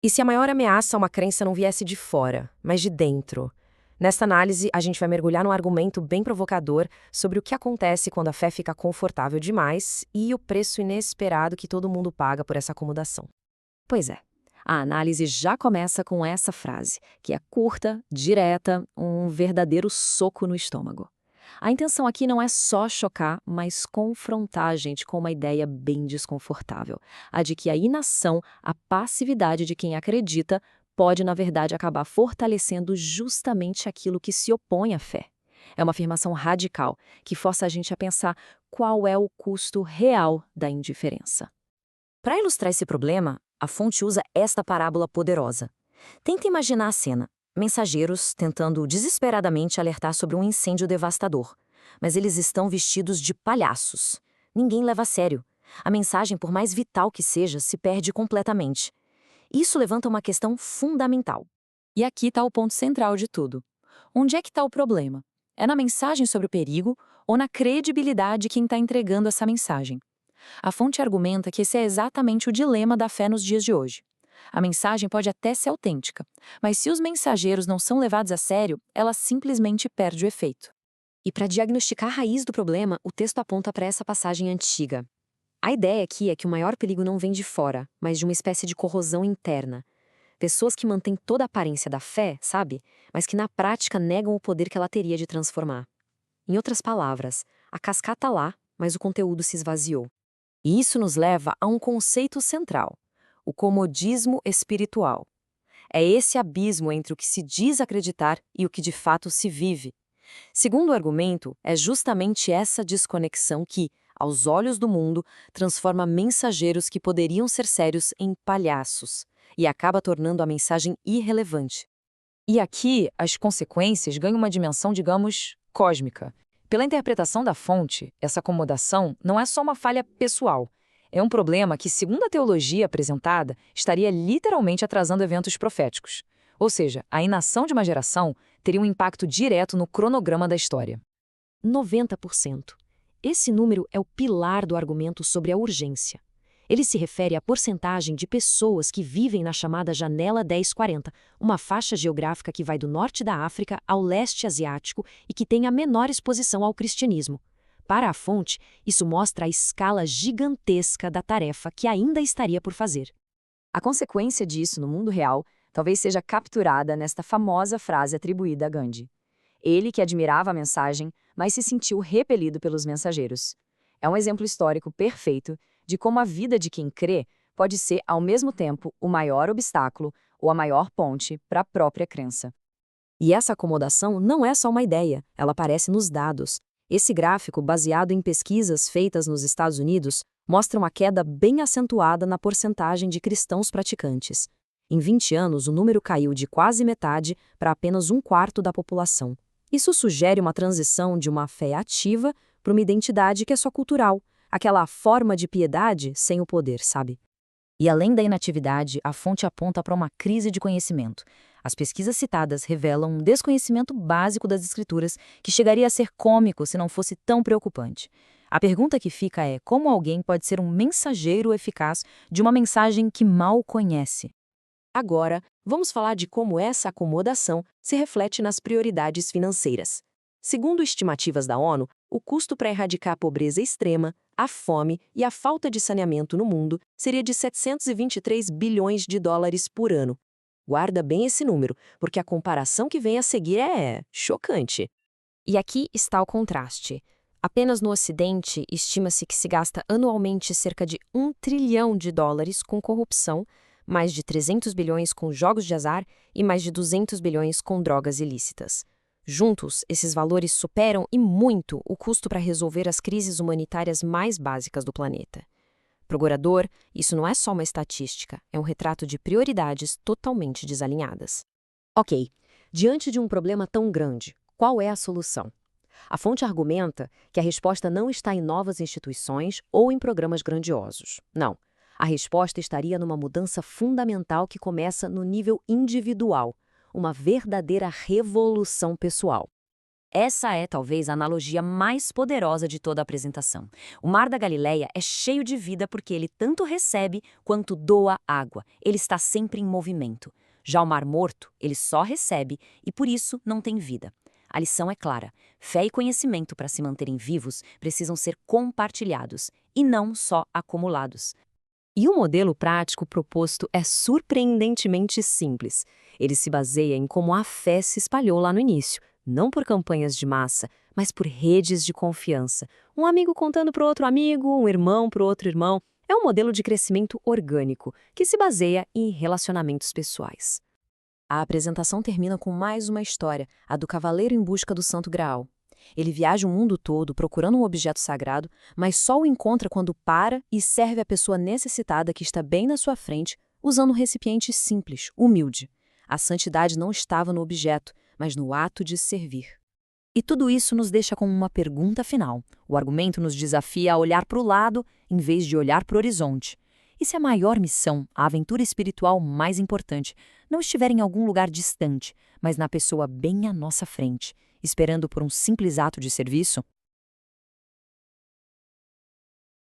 E se a maior ameaça a uma crença não viesse de fora, mas de dentro? Nesta análise, a gente vai mergulhar num argumento bem provocador sobre o que acontece quando a fé fica confortável demais e o preço inesperado que todo mundo paga por essa acomodação. Pois é, a análise já começa com essa frase, que é curta, direta, um verdadeiro soco no estômago. A intenção aqui não é só chocar, mas confrontar a gente com uma ideia bem desconfortável, a de que a inação, a passividade de quem acredita, pode, na verdade, acabar fortalecendo justamente aquilo que se opõe à fé. É uma afirmação radical que força a gente a pensar qual é o custo real da indiferença. Para ilustrar esse problema, a fonte usa esta parábola poderosa. Tenta imaginar a cena. Mensageiros tentando desesperadamente alertar sobre um incêndio devastador. Mas eles estão vestidos de palhaços. Ninguém leva a sério. A mensagem, por mais vital que seja, se perde completamente. Isso levanta uma questão fundamental. E aqui está o ponto central de tudo. Onde é que está o problema? É na mensagem sobre o perigo ou na credibilidade de quem está entregando essa mensagem? A fonte argumenta que esse é exatamente o dilema da fé nos dias de hoje. A mensagem pode até ser autêntica, mas se os mensageiros não são levados a sério, ela simplesmente perde o efeito. E para diagnosticar a raiz do problema, o texto aponta para essa passagem antiga. A ideia aqui é que o maior perigo não vem de fora, mas de uma espécie de corrosão interna. Pessoas que mantêm toda a aparência da fé, sabe? Mas que na prática negam o poder que ela teria de transformar. Em outras palavras, a cascata está lá, mas o conteúdo se esvaziou. E isso nos leva a um conceito central: o comodismo espiritual. É esse abismo entre o que se diz acreditar e o que de fato se vive. Segundo o argumento, é justamente essa desconexão que, aos olhos do mundo, transforma mensageiros que poderiam ser sérios em palhaços e acaba tornando a mensagem irrelevante. E aqui, as consequências ganham uma dimensão, digamos, cósmica. Pela interpretação da fonte, essa acomodação não é só uma falha pessoal. É um problema que, segundo a teologia apresentada, estaria literalmente atrasando eventos proféticos. Ou seja, a inação de uma geração teria um impacto direto no cronograma da história. 90%. Esse número é o pilar do argumento sobre a urgência. Ele se refere à porcentagem de pessoas que vivem na chamada Janela 1040, uma faixa geográfica que vai do norte da África ao leste asiático e que tem a menor exposição ao cristianismo. Para a fonte, isso mostra a escala gigantesca da tarefa que ainda estaria por fazer. A consequência disso no mundo real talvez seja capturada nesta famosa frase atribuída a Gandhi. Ele que admirava a mensagem, mas se sentiu repelido pelos mensageiros. É um exemplo histórico perfeito de como a vida de quem crê pode ser, ao mesmo tempo, o maior obstáculo ou a maior ponte para a própria crença. E essa acomodação não é só uma ideia, ela aparece nos dados. Esse gráfico, baseado em pesquisas feitas nos Estados Unidos, mostra uma queda bem acentuada na porcentagem de cristãos praticantes. Em 20 anos, o número caiu de quase metade para apenas um quarto da população. Isso sugere uma transição de uma fé ativa para uma identidade que é só cultural, aquela forma de piedade sem o poder, sabe? E além da inatividade, a fonte aponta para uma crise de conhecimento. As pesquisas citadas revelam um desconhecimento básico das escrituras que chegaria a ser cômico se não fosse tão preocupante. A pergunta que fica é como alguém pode ser um mensageiro eficaz de uma mensagem que mal conhece? Agora, vamos falar de como essa acomodação se reflete nas prioridades financeiras. Segundo estimativas da ONU, o custo para erradicar a pobreza extrema, a fome e a falta de saneamento no mundo seria de 723 bilhões de dólares por ano. Guarda bem esse número, porque a comparação que vem a seguir é chocante. E aqui está o contraste. Apenas no Ocidente, estima-se que se gasta anualmente cerca de 1 trilhão de dólares com corrupção, mais de 300 bilhões com jogos de azar e mais de 200 bilhões com drogas ilícitas. Juntos, esses valores superam e muito o custo para resolver as crises humanitárias mais básicas do planeta. Para o orador, isso não é só uma estatística, é um retrato de prioridades totalmente desalinhadas. Ok, diante de um problema tão grande, qual é a solução? A fonte argumenta que a resposta não está em novas instituições ou em programas grandiosos. Não. A resposta estaria numa mudança fundamental que começa no nível individual, uma verdadeira revolução pessoal. Essa é talvez a analogia mais poderosa de toda a apresentação. O Mar da Galileia é cheio de vida porque ele tanto recebe quanto doa água. Ele está sempre em movimento. Já o Mar Morto, ele só recebe e por isso não tem vida. A lição é clara: fé e conhecimento para se manterem vivos precisam ser compartilhados e não só acumulados. E o modelo prático proposto é surpreendentemente simples. Ele se baseia em como a fé se espalhou lá no início, não por campanhas de massa, mas por redes de confiança. Um amigo contando para outro amigo, um irmão para outro irmão. É um modelo de crescimento orgânico, que se baseia em relacionamentos pessoais. A apresentação termina com mais uma história, a do cavaleiro em busca do Santo Graal. Ele viaja o mundo todo procurando um objeto sagrado, mas só o encontra quando para e serve a pessoa necessitada que está bem na sua frente, usando um recipiente simples, humilde. A santidade não estava no objeto, mas no ato de servir. E tudo isso nos deixa com uma pergunta final. O argumento nos desafia a olhar para o lado em vez de olhar para o horizonte. E se a maior missão, a aventura espiritual mais importante, não estiver em algum lugar distante, mas na pessoa bem à nossa frente, esperando por um simples ato de serviço?